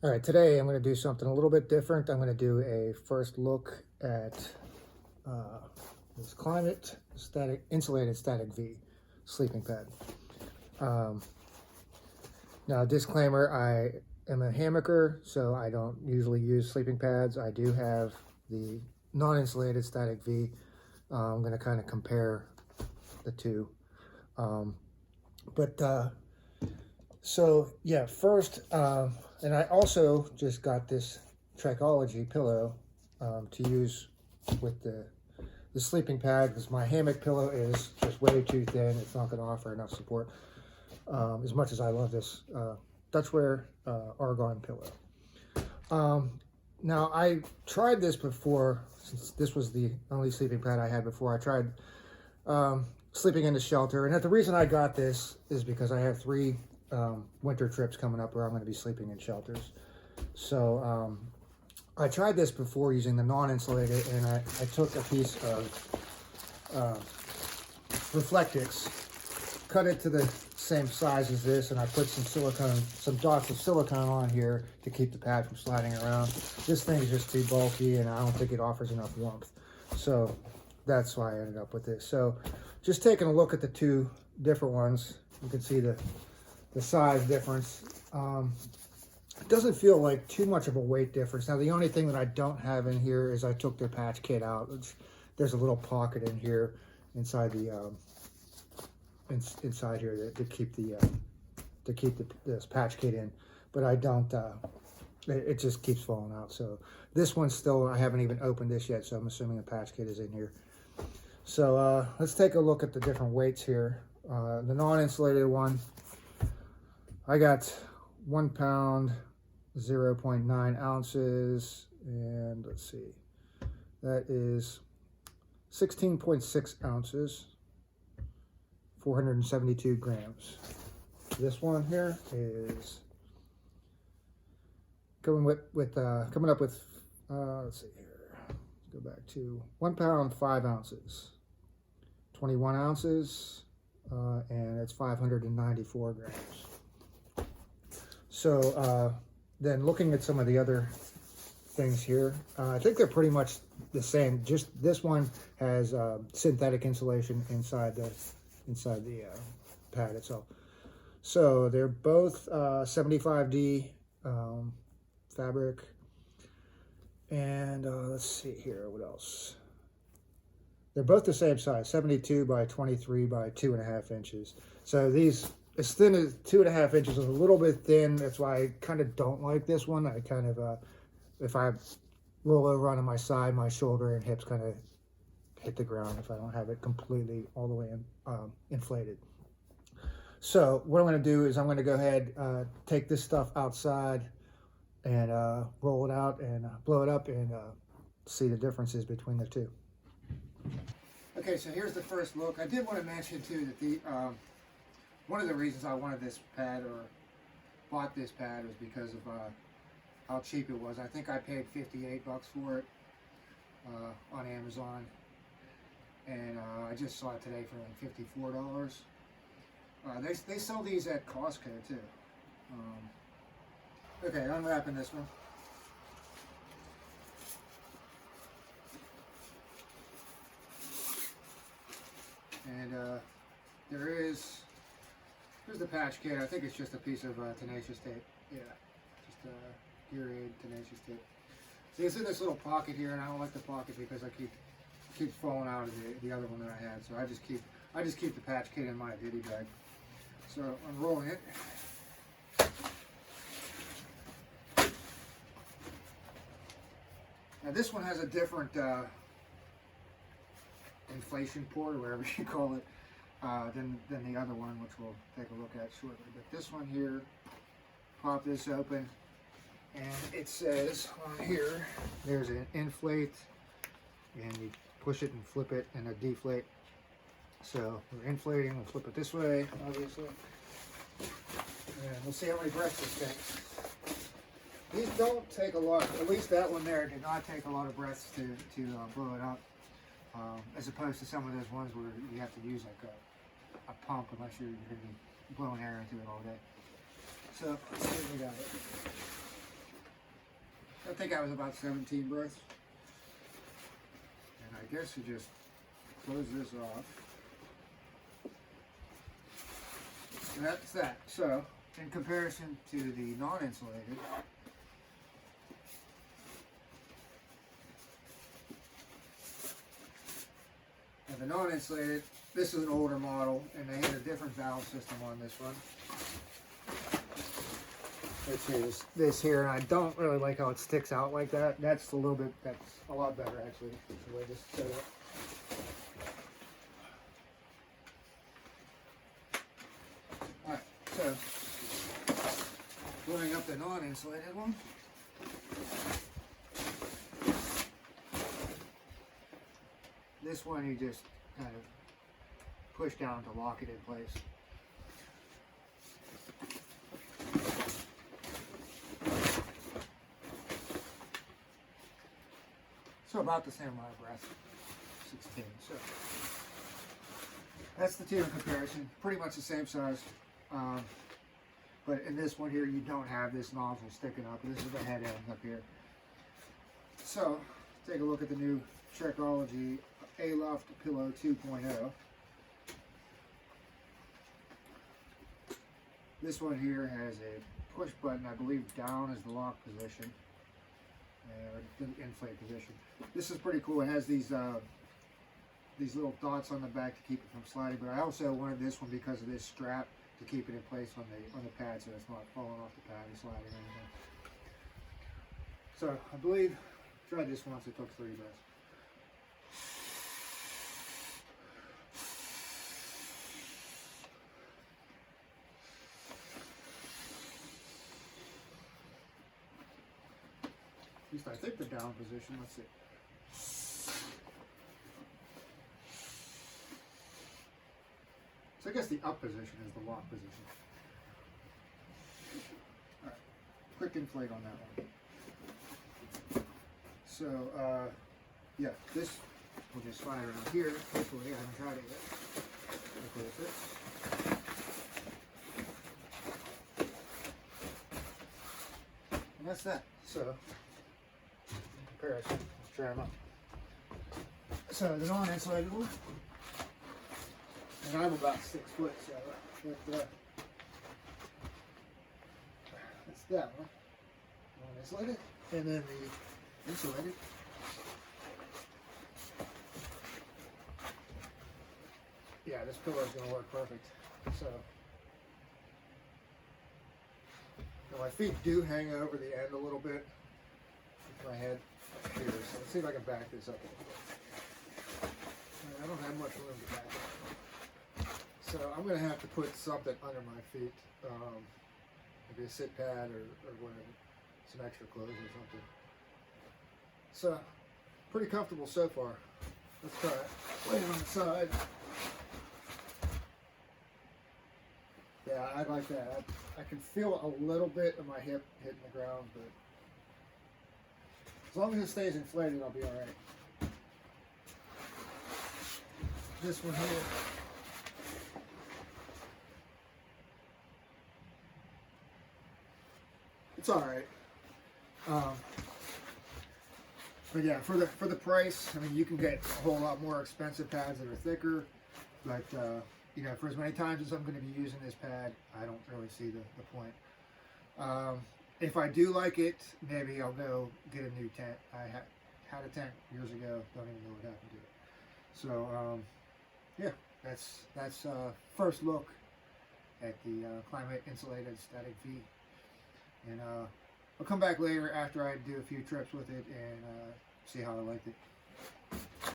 All right, today I'm going to do something a little bit different. I'm going to do a first look at this Klymit Insulated Static-V sleeping pad. Now, disclaimer, I am a hammocker, so I don't usually use sleeping pads. I do have the non-insulated Static-V. I'm going to kind of compare the two. So yeah, first, and I also just got this Trikology pillow to use with the sleeping pad, because my hammock pillow is just way too thin. It's not going to offer enough support, as much as I love this Dutchware argon pillow. Now, I tried this before, since this was the only sleeping pad I had before. I tried sleeping in the shelter, and the reason I got this is because I have 3 winter trips coming up where I'm going to be sleeping in shelters. So I tried this before using the non-insulated, and I took a piece of Reflectix, cut it to the same size as this, and I put some dots of silicone on here to keep the pad from sliding around. This thing is just too bulky, and I don't think it offers enough warmth. So that's why I ended up with this. So just taking a look at the 2 different ones, you can see the size difference. It doesn't feel like too much of a weight difference. Now, the only thing that I don't have in here is I took their patch kit out. There's a little pocket in here inside the inside here to keep this patch kit in, but I don't. It just keeps falling out. So this one's still, I haven't even opened this yet, so I'm assuming a patch kit is in here. So let's take a look at the different weights here. The non-insulated one, I got 1 pound, 0.9 ounces, and let's see, that is 16.6 ounces, 472 grams. This one here is coming up with, let's see here, let's go back to 1 pound, 5 ounces, 21 ounces, and it's 594 grams. So then looking at some of the other things here, I think they're pretty much the same. Just this one has synthetic insulation inside the pad itself. So they're both 75D fabric. And let's see here, what else? They're both the same size, 72 by 23 by 2.5 inches. So these, as thin as 2.5 inches, is a little bit thin. That's why I kind of don't like this one. I kind of, if I roll over onto my side, my shoulder and hips kind of hit the ground if I don't have it completely all the way inflated. So what I'm going to do is I'm going to go ahead, take this stuff outside and roll it out and blow it up and see the differences between the 2. Okay, so here's the first look. I did want to mention too that one of the reasons I wanted this pad or bought this pad was because of how cheap it was. I think I paid $58 for it on Amazon, and I just saw it today for like $54. They sell these at Costco too. Okay, unwrapping this one. And here's the patch kit. I think it's just a piece of tenacious tape. Yeah, just gear aid tenacious tape. See, it's in this little pocket here, and I don't like the pocket because I keeps falling out of the other one that I had. So I just keep the patch kit in my ditty bag. So I'm rolling it. Now this one has a different inflation port, or whatever you call it, than the other one, which we'll take a look at shortly. But this one here, pop this open, and it says on here, there's an inflate, and you push it and flip it, and a deflate. So we're inflating, we'll flip it this way, obviously, and we'll see how many breaths this takes. These don't take a lot, at least that one there did not take a lot of breaths to blow it up, as opposed to some of those ones where you have to use like a pump unless you're going to be blowing air into it all day. So let's see what we got. I think I was about 17 breaths. And I guess you just close this off. And that's that. So, in comparison to the non-insulated, and the non-insulated, this is an older model, and they had a different valve system on this one. Which is this here, and I don't really like how it sticks out like that. That's a little bit, that's a lot better actually, the way this is set up. Alright, so, blowing up the non-insulated one. This one you just kind of push down to lock it in place. So about the same amount of breath, 16. So that's the two in comparison. Pretty much the same size, but in this one here you don't have this nozzle sticking up. This is the head end up here. So take a look at the new Sharecology Aloft Pillow 2.0. This one here has a push button, I believe down is the lock position, or the inflate position. This is pretty cool. It has these little dots on the back to keep it from sliding, but I also wanted this one because of this strap to keep it in place on the pad so it's not falling off the pad and sliding or anything. So I believe, tried this once, it took 3 breaths. At least I think the down position, let's see. So I guess the up position is the lock position. All right, quick inflate on that one. So, yeah, this will just slide around here. Hopefully, I haven't tried it yet. Hopefully it fits. And that's that. So, comparison. Let's try them out. So the non-insulated one, and I'm about 6 foot, so that's that one. Non-insulated, and then the insulated. Yeah, this pillow is going to work perfect. So now my feet do hang over the end a little bit. With my head here, so let's see if I can back this up a little bit. I don't have much room to back up, so I'm going to have to put something under my feet, maybe a sit pad or whatever, some extra clothes or something. So pretty comfortable so far. Let's try it. Lay it on the side. Yeah, I like that. I can feel a little bit of my hip hitting the ground, but as long as it stays inflated, I'll be all right. This one here. It's all right. But yeah, for the price, I mean, you can get a whole lot more expensive pads that are thicker. But you know, for as many times as I'm going to be using this pad, I don't really see the point. If I do like it, maybe I'll go get a new tent. I had a tent years ago. Don't even know what happened to it. So yeah, that's first look at the Klymit Insulated Static-V, and I'll come back later after I do a few trips with it and see how I liked it.